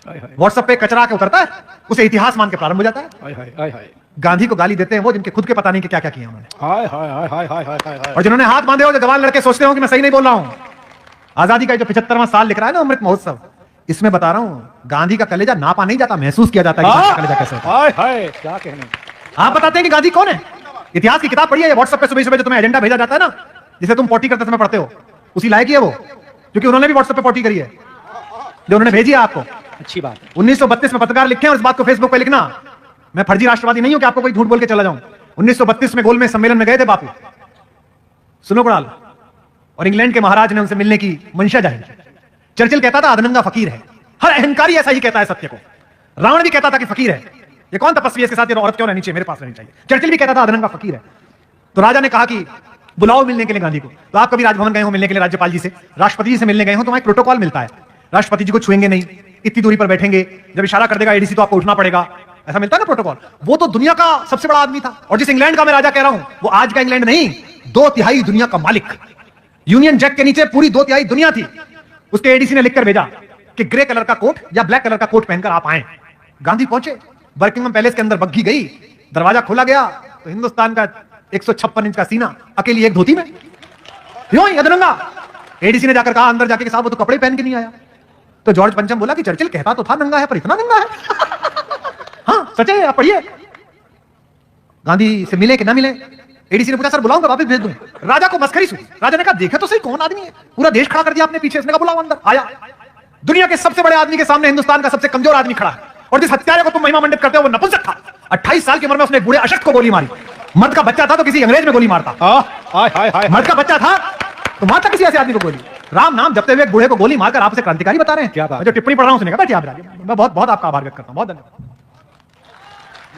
WhatsApp पे कचरा के उतरता है, उसे इतिहास मान के प्रारंभ हो जाता है। गांधी को गाली देते हैं वो जिनके खुद के पता नहीं कि क्या क्या किया उन्होंने, और जिन्होंने हाथ बांधे हो, जो जवान लड़के सोचते हो कि मैं सही नहीं बोल रहा हूं। आजादी का जो 75वां साल लिख रहा है ना अमृत महोत्सव, इसमें बता रहा हूं गांधी का कलेजा नापा नहीं जाता, महसूस किया जाता है कलेजा कैसे होता है। क्या कहने, आप बताते हैं कि गांधी कौन है। इतिहास की किताब पढ़ी है, व्हाट्सएप पे सुबह सुबह जो तुम्हें एजेंडा भेजा जाता है ना, जिसे तुम पोटी करते समय पढ़ते हो, उसी लायक ही है वो, क्योंकि उन्होंने भी व्हाट्सएप पे पोटी करी है जो उन्होंने भेजी है आपको। अच्छी बात है। 1932 में पत्रकार लिखे हैं और इस बात को फेसबुक पे लिखना, मैं फर्जी राष्ट्रवादी नहीं हूं कि आपको कोई झूठ बोल के चला जाऊं। 1932 में गोलमेज सम्मेलन में गए थे बापू, सुनो कुणाल, और इंग्लैंड के महाराज ने उनसे मिलने की मंशा जाहिर की। चर्चिल कहता था अधनंगा फकीर है, हर अहंकारी ऐसा ही कहता है सत्य को। रावण भी कहता था कि फकीर है, ये कौन तपस्वी है, इसके साथ ये औरत क्यों रहनी चाहिए, मेरे पास रहनी चाहिए। चर्चिल भी कहता था अधनंगा फकीर है। तो राजा ने कहा कि बुलाओ मिलने के लिए गांधी को। तो आप कभी राजभवन गए हो मिलने के लिए, राज्यपाल जी से, राष्ट्रपति जी से मिलने गए हो, तो वहां एक प्रोटोकॉल मिलता है, राष्ट्रपति जी को छुएंगे नहीं, इतनी दूरी पर बैठेंगे, जब इशारा कर देगा एडीसी तो आपको उठना पड़ेगा, ऐसा मिलता है ना प्रोटोकॉल। वो तो दुनिया का सबसे बड़ा आदमी था, और जिस इंग्लैंड का मैं राजा कह रहा हूं वो आज का इंग्लैंड नहीं, 2/3 दुनिया का मालिक। यूनियन जैक के नीचे पूरी 2/3 दुनिया थी। उसके एडीसी ने लिखकर भेजा कि ग्रे कलर का कोट या ब्लैक कलर का कोट पहनकर आप आए। गांधी पहुंचे, बर्किंघम पैलेस के अंदर बग्घी गई, दरवाजा खोला गया तो हिंदुस्तान का 156 इंच का सीना अकेली एक धोती में, यूं ही अधनंगा। एडीसी ने जाकर कहा अंदर जाके कि साहब वो तो कपड़े पहन के नहीं आया। तो जॉर्ज पंचम बोला कि चर्चिल कहता तो था नंगा है, पर इतना नंगा है। हाँ सच है, आप पढ़िए। गांधी से मिले कि ना मिले, एडीसी ने पूछा सर बुलाऊंगा वापस भेज दूं। राजा को मस्करी सुनी। राजा ने कहा देखे तो सही कौन आदमी है, पूरा देश खड़ा कर दिया आपने पीछे। इसने कहा बुलाओ अंदर। आया, दुनिया के सबसे बड़े आदमी के सामने हिंदुस्तान का सबसे कमजोर आदमी खड़ा है, और जिस हत्यारे को तुम महिमा मंडित करते हो वो नपुंसक था। 28 साल की उम्र में उसने बूढ़े अशक्त को गोली मारी। मर्द का बच्चा था तो किसी अंग्रेज में गोली मारता। मर्द का बच्चा था तो मारता किसी ऐसे आदमी को गोली। राम नाम जपते हुए एक बूढ़े को गोली मारकर आप उसे क्रांतिकारी बता रहे हैं। क्या बात, जो टिप्पणी पढ़ रहा हूं सुनेगा। बैठिए आप, मैं बहुत बहुत आपका आभार व्यक्त करता हूं, बहुत धन्यवाद।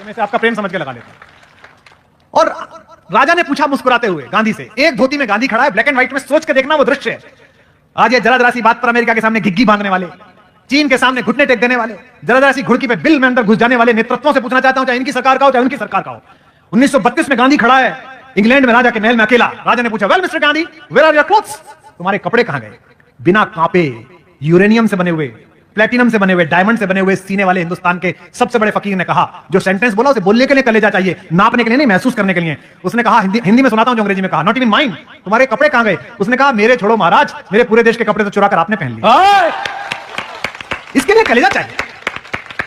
मैं से आपका प्रेम समझ के लगा लेता हूं। और राजा ने पूछा मुस्कुराते हुए गांधी से, एक धोती में गांधी खड़ा है, ब्लैक एंड व्हाइट में, सोच के देखना वो दृश्य है। आज ये जरा जरा सी बात पर अमेरिका के सामने घिग्गी बांधने वाले, चीन के सामने घुटने टेक देने वाले, जरा जरा सी घुड़की पे बिल में अंदर घुस जाने वाले नेतृत्वों से पूछना चाहता हूं, चाहे इनकी सरकार का हो चाहे उनकी सरकार का हो। 1932 में गांधी खड़ा है इंग्लैंड में राजा के महल में अकेला। राजा ने पूछा well mister Gandhi where are your clothes, तुम्हारे कपड़े कहां गए। बिना कांपे, यूरेनियम से बने हुए, प्लेटिनम से बने हुए, डायमंड से बने हुए सीने वाले हिंदुस्तान के सबसे बड़े फकीर ने कहा, जो सेंटेंस बोला उसे बोलने के लिए कलेजा चाहिए, नापने के लिए नहीं, महसूस करने के लिए। उसने कहा, हिंदी में सुनाता हूं जो अंग्रेजी में कहा, नॉट इवन माइंड, तुम्हारे कपड़े कहां गए। उसने कहा मेरे छोड़ो महाराज, मेरे पूरे देश के कपड़े तो चुरा कर आपने पहन लिए। इसके लिए कलेजा चाहिए।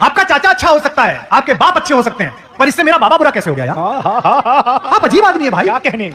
आपका चाचा अच्छा हो सकता है, आपके बाप अच्छे हो सकते हैं, पर इससे मेरा बाबा बुरा कैसे हो गया यार। आप अजीब आदमी है भाई, क्या कहने।